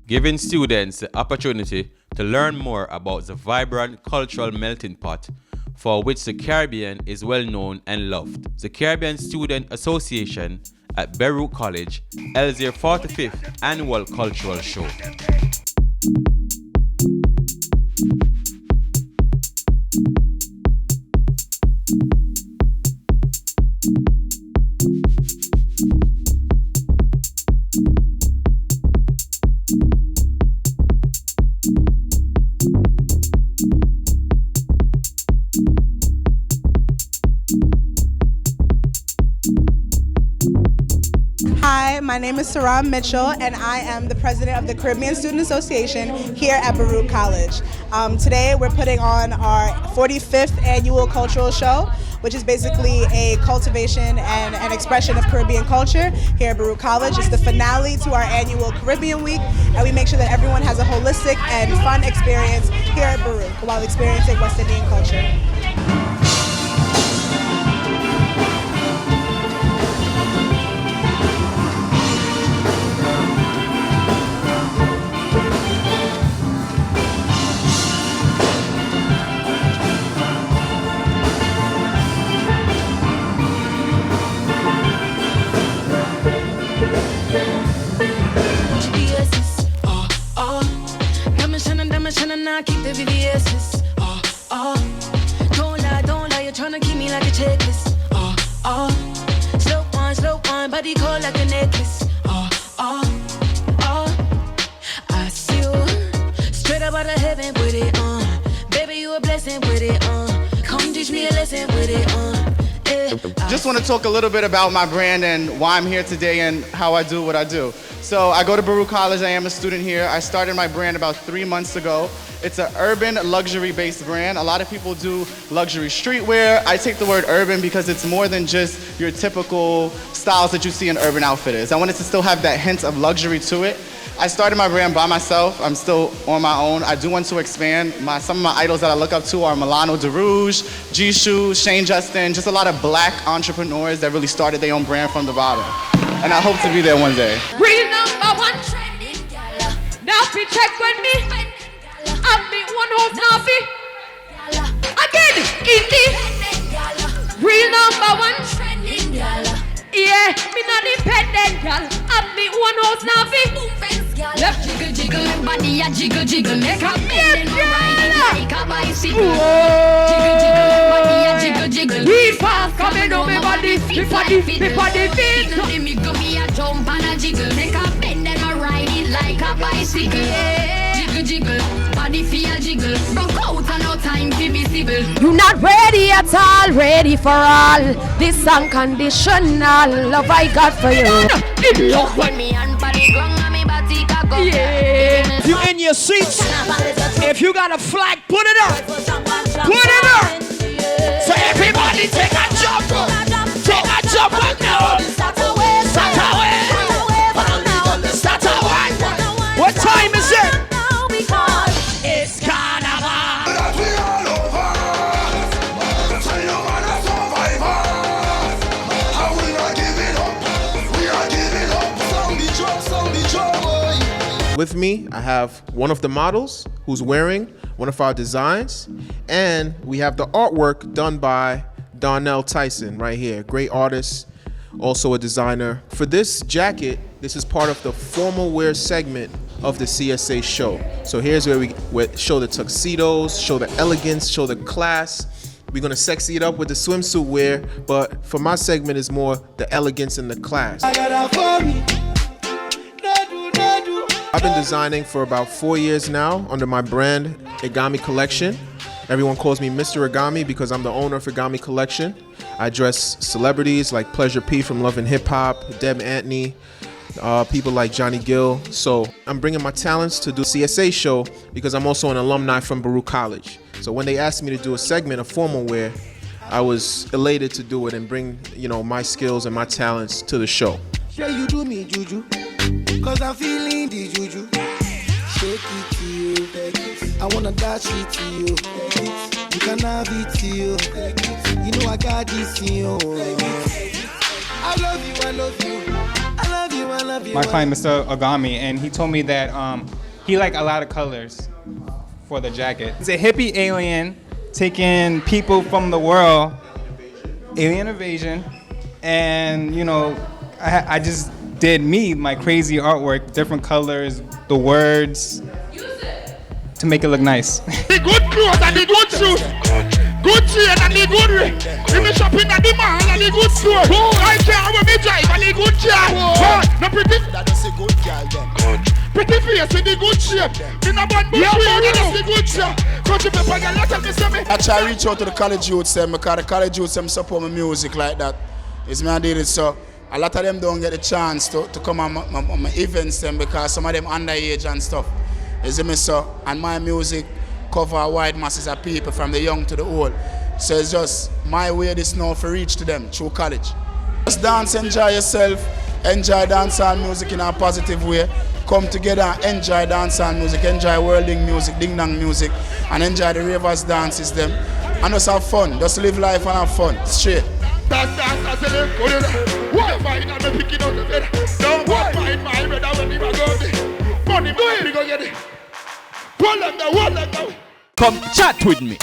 giving students the opportunity to learn more about the vibrant cultural melting pot for which the Caribbean is well known and loved. The Caribbean Student Association at Baruch College held their 45th annual cultural show. Hi, my name is Saram Mitchell, and I am the president of the Caribbean Student Association here at Baruch College. Today we're putting on our 45th annual cultural show, which is basically a cultivation and an expression of Caribbean culture here at Baruch College. It's the finale to our annual Caribbean Week, and we make sure that everyone has a holistic and fun experience here at Baruch while experiencing West Indian culture. Keep the VVS's. Don't lie, you're trying to keep me like a checklist. Slow wine, body cold like a necklace. I see you straight up out of heaven with it on. Baby, you a blessing with it on. Come teach me a lesson with it on. Just want to talk a little bit about my brand and why I'm here today and how I do what I do. So I go to Baruch College, I am a student here. I started my brand about 3 months ago. It's an urban luxury-based brand. A lot of people do luxury streetwear. I take the word urban because it's more than just your typical styles that you see in Urban Outfitters. I wanted to still have that hint of luxury to it. I started my brand by myself. I'm still on my own. I do want to expand. Some of my idols that I look up to are Milano DeRouge, G-Shoe, Shane Justin, just a lot of black entrepreneurs that really started their own brand from the bottom. And I hope to be there one day. Real number one trending. Now be check with me. I'm the one who's nappy. Again, indie. Real number one trending. Yeah, me not dependent, girl. I'm the one who's nappy. Left jiggle, and body a jiggle, make a bend and ride like a bicycle. Jiggle, body a jiggle. We fast coming on my body, me body feet. Me go me a jump and a jiggle, make a bend and ride it like a bicycle. Jiggle, body feel jiggle. Broke out and no time to be civil. You not ready at all, ready for all. This unconditional love I got for you. Look when me and body ground and me body cock up. Yeah. You in your seats. If you got a flag, put it up. Put it up. So everybody take a jump. Take a jump right now. Start away. What time is it? It's carnival. With me, I have one of the models who's wearing one of our designs, and we have the artwork done by Darnell Tyson right here. Great artist, also a designer. For this jacket, this is part of the formal wear segment of the CSA show. So here's where we show the tuxedos, show the elegance, show the class. We're gonna sexy it up with the swimsuit wear, but for my segment is more the elegance and the class. I've been designing for about 4 years now under my brand Igami Collection. Everyone calls me Mr. Igami because I'm the owner of Igami Collection. I dress celebrities like Pleasure P from Love and Hip Hop, Deb Antony, people like Johnny Gill. So I'm bringing my talents to do CSA show because I'm also an alumni from Baruch College. So when they asked me to do a segment of formal wear, I was elated to do it and bring, my skills and my talents to the show. Sure you do me juju, cause I'm feeling the juju. Shake it to you, I wanna dash it to you. You can have it to you, you know I got this in you. I love you, I love you, I love you, I love my client, Mr. Agami, and he told me that he liked a lot of colors for the jacket. It's a hippie alien taking people from the world, alien invasion, and you know, I just did my crazy artwork, different colors, the words, to make it look nice. The good clothes and the good shoes, good chain and the good ring. If me shopping at the mall and the good store, I care when me drive and the good car. No pretty, that's a good girl then. Pretty face with the good shape. Me no bun but that's the good shape. Country people get let me say me. I try reach out to the college youths them because the college youths them support my music like that. It's me I did it so. A lot of them don't get a chance to come on my events them because some of them underage and stuff. You see me so? And my music cover wide masses of people from the young to the old. So it's just my way this now for reach to them through college. Just dance, enjoy yourself, enjoy dancehall music in a positive way. Come together and enjoy dancehall music, enjoy worlding music, ding dong music, and enjoy the ravers dances them. And just have fun, just live life and have fun, straight. Dance, why find out me picking out the bed? Don't find my brother when he go there. Money, go get it. Pull them down, hold them down. Come chat with me.